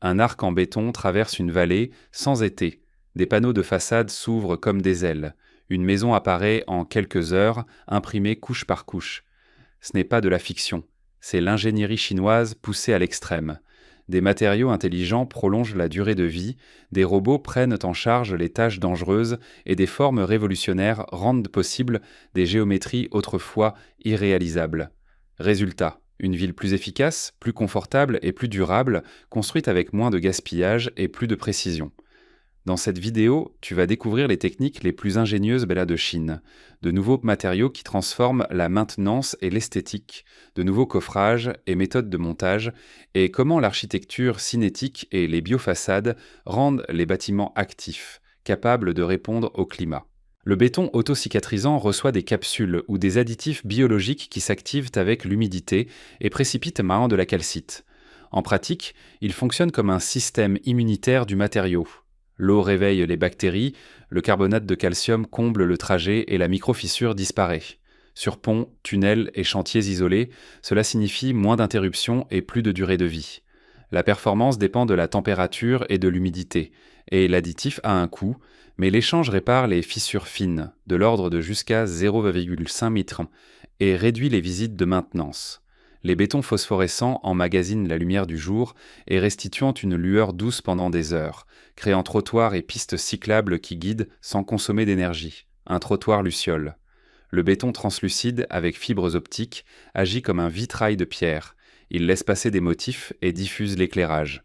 Un arc en béton traverse une vallée sans été. Des panneaux de façade s'ouvrent comme des ailes. Une maison apparaît en quelques heures, imprimée couche par couche. Ce n'est pas de la fiction, c'est l'ingénierie chinoise poussée à l'extrême. Des matériaux intelligents prolongent la durée de vie, des robots prennent en charge les tâches dangereuses et des formes révolutionnaires rendent possible des géométries autrefois irréalisables. Résultat, une ville plus efficace, plus confortable et plus durable, construite avec moins de gaspillage et plus de précision. Dans cette vidéo, tu vas découvrir les techniques les plus ingénieuses de Chine, de nouveaux matériaux qui transforment la maintenance et l'esthétique, de nouveaux coffrages et méthodes de montage, et comment l'architecture cinétique et les biofaçades rendent les bâtiments actifs, capables de répondre au climat. Le béton auto-cicatrisant reçoit des capsules ou des additifs biologiques qui s'activent avec l'humidité et précipitent de la calcite. En pratique, il fonctionne comme un système immunitaire du matériau. L'eau réveille les bactéries, le carbonate de calcium comble le trajet et la microfissure disparaît. Sur ponts, tunnels et chantiers isolés, cela signifie moins d'interruptions et plus de durée de vie. La performance dépend de la température et de l'humidité, et l'additif a un coût, mais l'échange répare les fissures fines, de l'ordre de jusqu'à 0,5 mètres, et réduit les visites de maintenance. Les bétons phosphorescents emmagasinent la lumière du jour et restituant une lueur douce pendant des heures, créant trottoirs et pistes cyclables qui guident sans consommer d'énergie. Un trottoir luciole. Le béton translucide, avec fibres optiques, agit comme un vitrail de pierre. Il laisse passer des motifs et diffuse l'éclairage.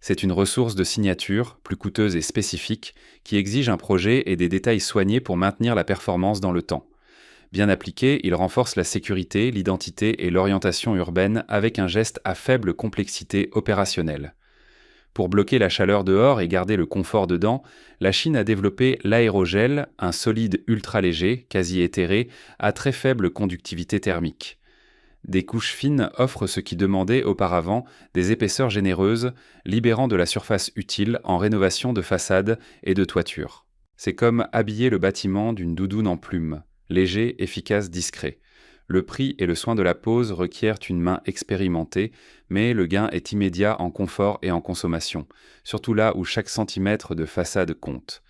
C'est une ressource de signature, plus coûteuse et spécifique, qui exige un projet et des détails soignés pour maintenir la performance dans le temps. Bien appliqué, il renforce la sécurité, l'identité et l'orientation urbaine avec un geste à faible complexité opérationnelle. Pour bloquer la chaleur dehors et garder le confort dedans, la Chine a développé l'aérogel, un solide ultra léger, quasi éthéré, à très faible conductivité thermique. Des couches fines offrent ce qui demandait auparavant des épaisseurs généreuses, libérant de la surface utile en rénovation de façade et de toiture. C'est comme habiller le bâtiment d'une doudoune en plumes. Léger, efficace, discret. Le prix et le soin de la pose requièrent une main expérimentée, mais le gain est immédiat en confort et en consommation, surtout là où chaque centimètre de façade compte.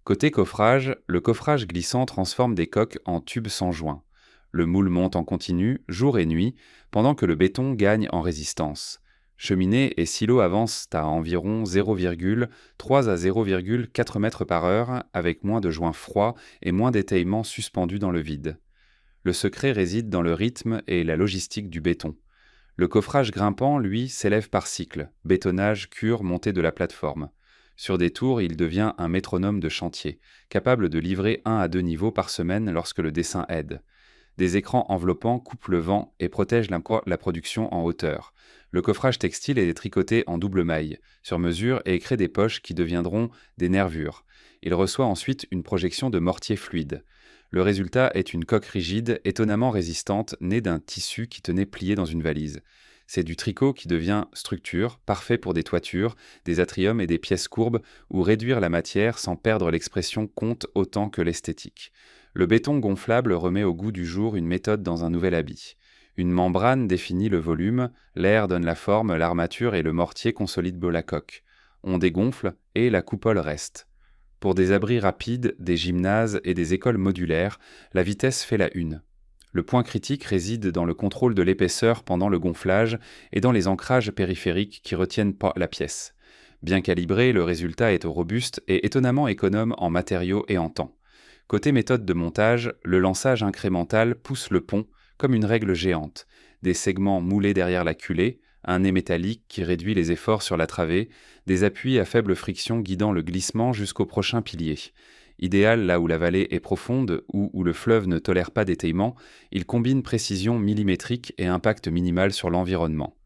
Côté coffrage, le coffrage glissant transforme des coques en tubes sans joint. Le moule monte en continu, jour et nuit, pendant que le béton gagne en résistance. Cheminées et silos avancent à environ 0,3 à 0,4 mètres par heure, avec moins de joints froids et moins d'étayements suspendus dans le vide. Le secret réside dans le rythme et la logistique du béton. Le coffrage grimpant, lui, s'élève par cycle, bétonnage, cure, montée de la plateforme. Sur des tours, il devient un métronome de chantier, capable de livrer 1 à 2 niveaux par semaine lorsque le dessin aide. Des écrans enveloppants coupent le vent et protègent la production en hauteur. Le coffrage textile est tricoté en double maille, sur mesure, et crée des poches qui deviendront des nervures. Il reçoit ensuite une projection de mortier fluide. Le résultat est une coque rigide, étonnamment résistante, née d'un tissu qui tenait plié dans une valise. C'est du tricot qui devient structure, parfait pour des toitures, des atriums et des pièces courbes, où réduire la matière sans perdre l'expression compte autant que l'esthétique. Le béton gonflable remet au goût du jour une méthode dans un nouvel habit. Une membrane définit le volume, l'air donne la forme, l'armature et le mortier consolident la coque. On dégonfle et la coupole reste. Pour des abris rapides, des gymnases et des écoles modulaires, la vitesse fait la une. Le point critique réside dans le contrôle de l'épaisseur pendant le gonflage et dans les ancrages périphériques qui retiennent la pièce. Bien calibré, le résultat est robuste et étonnamment économe en matériaux et en temps. Côté méthode de montage, le lançage incrémental pousse le pont comme une règle géante. Des segments moulés derrière la culée, un nez métallique qui réduit les efforts sur la travée, des appuis à faible friction guidant le glissement jusqu'au prochain pilier. Idéal là où la vallée est profonde ou où le fleuve ne tolère pas d'étayement, il combine précision millimétrique et impact minimal sur l'environnement.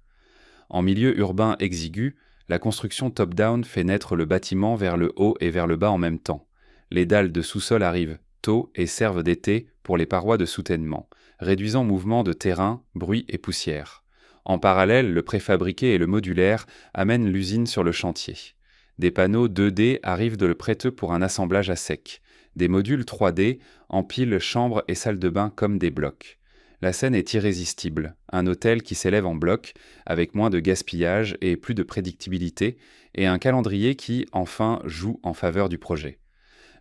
En milieu urbain exigu, la construction top-down fait naître le bâtiment vers le haut et vers le bas en même temps. Les dalles de sous-sol arrivent tôt et servent d'été pour les parois de soutènement, réduisant mouvement de terrain, bruit et poussière. En parallèle, le préfabriqué et le modulaire amènent l'usine sur le chantier. Des panneaux 2D arrivent de le prêteux pour un assemblage à sec. Des modules 3D empilent chambres et salles de bain comme des blocs. La scène est irrésistible, un hôtel qui s'élève en bloc, avec moins de gaspillage et plus de prédictibilité, et un calendrier qui, enfin, joue en faveur du projet.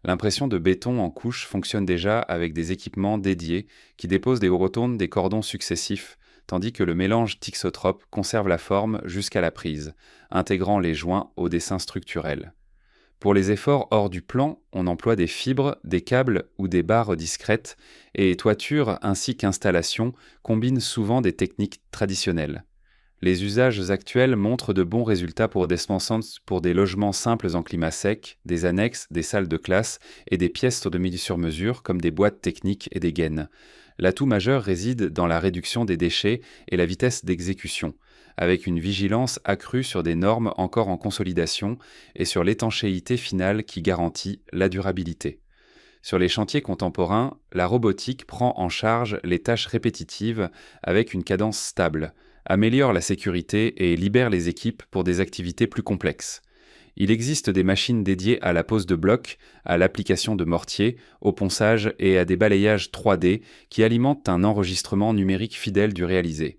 L'impression de béton en couche fonctionne déjà avec des équipements dédiés qui déposent des rotondes des cordons successifs, tandis que le mélange thixotrope conserve la forme jusqu'à la prise, intégrant les joints au dessin structurel. Pour les efforts hors du plan, on emploie des fibres, des câbles ou des barres discrètes, et toitures ainsi qu'installations combinent souvent des techniques traditionnelles. Les usages actuels montrent de bons résultats pour des logements simples en climat sec, des annexes, des salles de classe et des pièces sur mesure comme des boîtes techniques et des gaines. L'atout majeur réside dans la réduction des déchets et la vitesse d'exécution, avec une vigilance accrue sur des normes encore en consolidation et sur l'étanchéité finale qui garantit la durabilité. Sur les chantiers contemporains, la robotique prend en charge les tâches répétitives avec une cadence stable, améliore la sécurité et libère les équipes pour des activités plus complexes. Il existe des machines dédiées à la pose de blocs, à l'application de mortier, au ponçage et à des balayages 3D qui alimentent un enregistrement numérique fidèle du réalisé.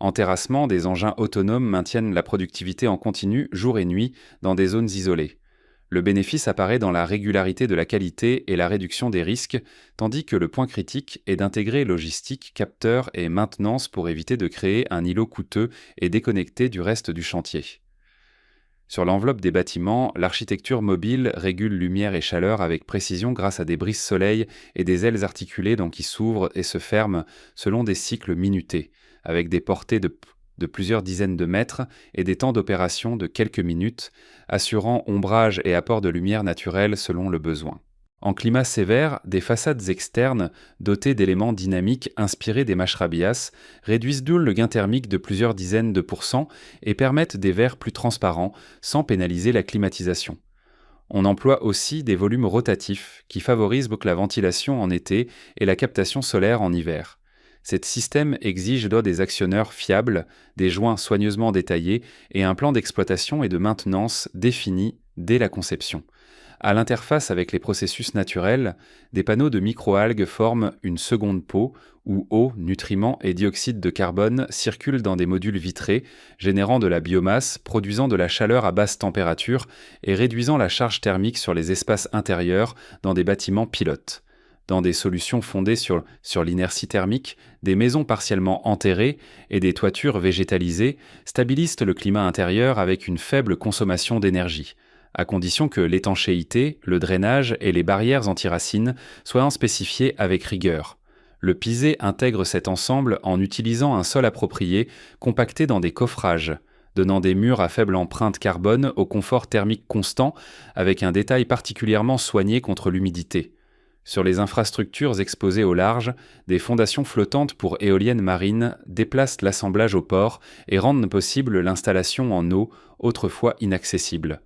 En terrassement, des engins autonomes maintiennent la productivité en continu jour et nuit dans des zones isolées. Le bénéfice apparaît dans la régularité de la qualité et la réduction des risques, tandis que le point critique est d'intégrer logistique, capteurs et maintenance pour éviter de créer un îlot coûteux et déconnecté du reste du chantier. Sur l'enveloppe des bâtiments, l'architecture mobile régule lumière et chaleur avec précision grâce à des brises-soleil et des ailes articulées qui s'ouvrent et se ferment selon des cycles minutés, avec des portées de plusieurs dizaines de mètres et des temps d'opération de quelques minutes, assurant ombrage et apport de lumière naturelle selon le besoin. En climat sévère, des façades externes dotées d'éléments dynamiques inspirés des mashrabias réduisent d'où le gain thermique de plusieurs dizaines de pourcents et permettent des verres plus transparents sans pénaliser la climatisation. On emploie aussi des volumes rotatifs qui favorisent la ventilation en été et la captation solaire en hiver. Ce système exige des actionneurs fiables, des joints soigneusement détaillés et un plan d'exploitation et de maintenance défini dès la conception. À l'interface avec les processus naturels, des panneaux de microalgues forment une seconde peau où eau, nutriments et dioxyde de carbone circulent dans des modules vitrés, générant de la biomasse, produisant de la chaleur à basse température et réduisant la charge thermique sur les espaces intérieurs dans des bâtiments pilotes. Dans des solutions fondées sur l'inertie thermique, des maisons partiellement enterrées et des toitures végétalisées stabilisent le climat intérieur avec une faible consommation d'énergie, à condition que l'étanchéité, le drainage et les barrières anti-racines soient spécifiées avec rigueur. Le Pisé intègre cet ensemble en utilisant un sol approprié compacté dans des coffrages, donnant des murs à faible empreinte carbone au confort thermique constant avec un détail particulièrement soigné contre l'humidité. Sur les infrastructures exposées au large, des fondations flottantes pour éoliennes marines déplacent l'assemblage au port et rendent possible l'installation en eau, autrefois inaccessible.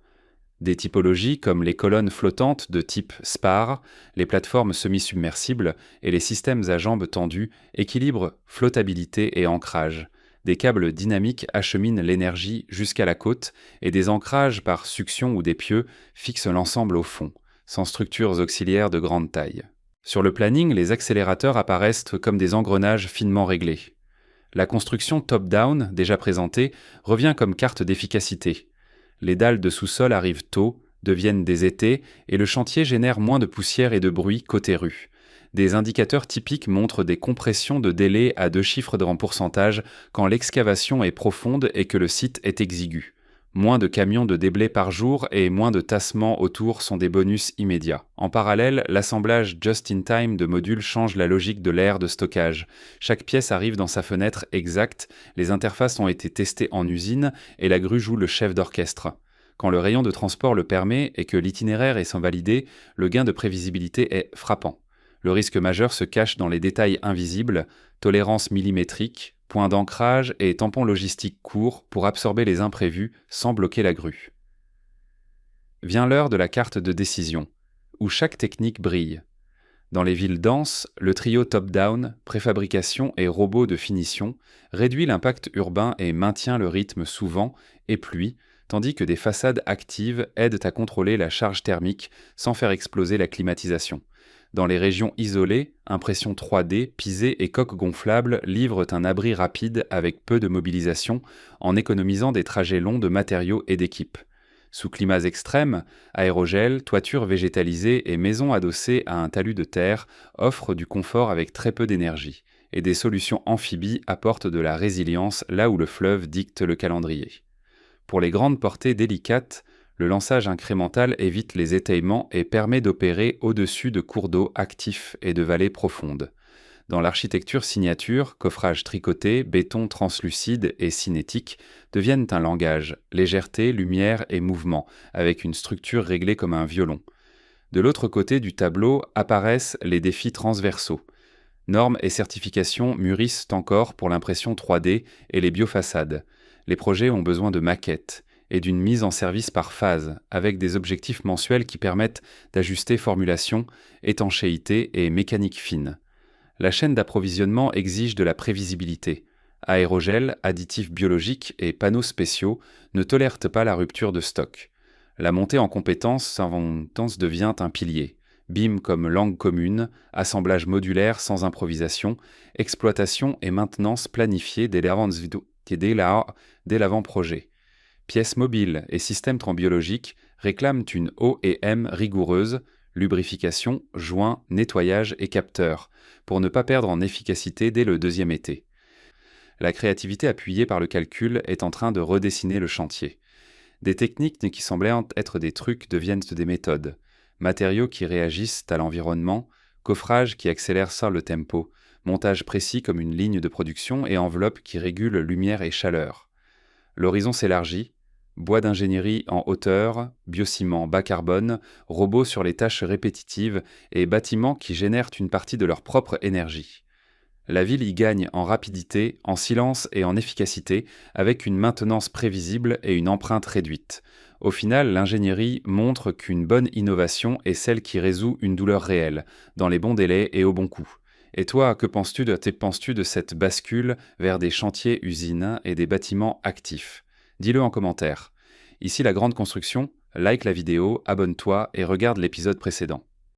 Des typologies comme les colonnes flottantes de type spar, les plateformes semi-submersibles et les systèmes à jambes tendues équilibrent flottabilité et ancrage. Des câbles dynamiques acheminent l'énergie jusqu'à la côte et des ancrages par succion ou des pieux fixent l'ensemble au fond, sans structures auxiliaires de grande taille. Sur le planning, les accélérateurs apparaissent comme des engrenages finement réglés. La construction top-down, déjà présentée, revient comme carte d'efficacité. Les dalles de sous-sol arrivent tôt, deviennent des étés, et le chantier génère moins de poussière et de bruit côté rue. Des indicateurs typiques montrent des compressions de délai à 2 chiffres en pourcentage quand l'excavation est profonde et que le site est exigu. Moins de camions de déblai par jour et moins de tassements autour sont des bonus immédiats. En parallèle, l'assemblage just-in-time de modules change la logique de l'aire de stockage. Chaque pièce arrive dans sa fenêtre exacte, les interfaces ont été testées en usine et la grue joue le chef d'orchestre. Quand le rayon de transport le permet et que l'itinéraire est sans valider, le gain de prévisibilité est frappant. Le risque majeur se cache dans les détails invisibles, tolérance millimétrique, points d'ancrage et tampons logistiques courts pour absorber les imprévus sans bloquer la grue. Vient l'heure de la carte de décision, où chaque technique brille. Dans les villes denses, le trio top-down, préfabrication et robot de finition réduit l'impact urbain et maintient le rythme sous vent et pluie, tandis que des façades actives aident à contrôler la charge thermique sans faire exploser la climatisation. Dans les régions isolées, impression 3D, pisé et coques gonflables livrent un abri rapide avec peu de mobilisation en économisant des trajets longs de matériaux et d'équipes. Sous climats extrêmes, aérogel, toitures végétalisées et maisons adossées à un talus de terre offrent du confort avec très peu d'énergie, et des solutions amphibies apportent de la résilience là où le fleuve dicte le calendrier. Pour les grandes portées délicates, le lançage incrémental évite les étaillements et permet d'opérer au-dessus de cours d'eau actifs et de vallées profondes. Dans l'architecture signature, coffrage tricoté, béton translucide et cinétique deviennent un langage, légèreté, lumière et mouvement, avec une structure réglée comme un violon. De l'autre côté du tableau apparaissent les défis transversaux. Normes et certifications mûrissent encore pour l'impression 3D et les biofaçades. Les projets ont besoin de maquettes et d'une mise en service par phase, avec des objectifs mensuels qui permettent d'ajuster formulation, étanchéité et mécanique fine. La chaîne d'approvisionnement exige de la prévisibilité. Aérogel, additifs biologiques et panneaux spéciaux ne tolèrent pas la rupture de stock. La montée en compétences devient un pilier. BIM comme langue commune, assemblage modulaire sans improvisation, exploitation et maintenance planifiée dès l'avant-projet. Pièces mobiles et systèmes biologiques réclament une OEM rigoureuse, lubrification, joints, nettoyage et capteurs, pour ne pas perdre en efficacité dès le deuxième été. La créativité appuyée par le calcul est en train de redessiner le chantier. Des techniques qui semblaient être des trucs deviennent des méthodes. Matériaux qui réagissent à l'environnement, coffrage qui accélère ça le tempo, montage précis comme une ligne de production et enveloppe qui régule lumière et chaleur. L'horizon s'élargit, bois d'ingénierie en hauteur, biociment bas carbone, robots sur les tâches répétitives et bâtiments qui génèrent une partie de leur propre énergie. La ville y gagne en rapidité, en silence et en efficacité, avec une maintenance prévisible et une empreinte réduite. Au final, l'ingénierie montre qu'une bonne innovation est celle qui résout une douleur réelle, dans les bons délais et au bon coût. Et toi, que penses-tu de cette bascule vers des chantiers-usines et des bâtiments actifs ? Dis-le en commentaire. Ici La Grande Construction, like la vidéo, abonne-toi et regarde l'épisode précédent.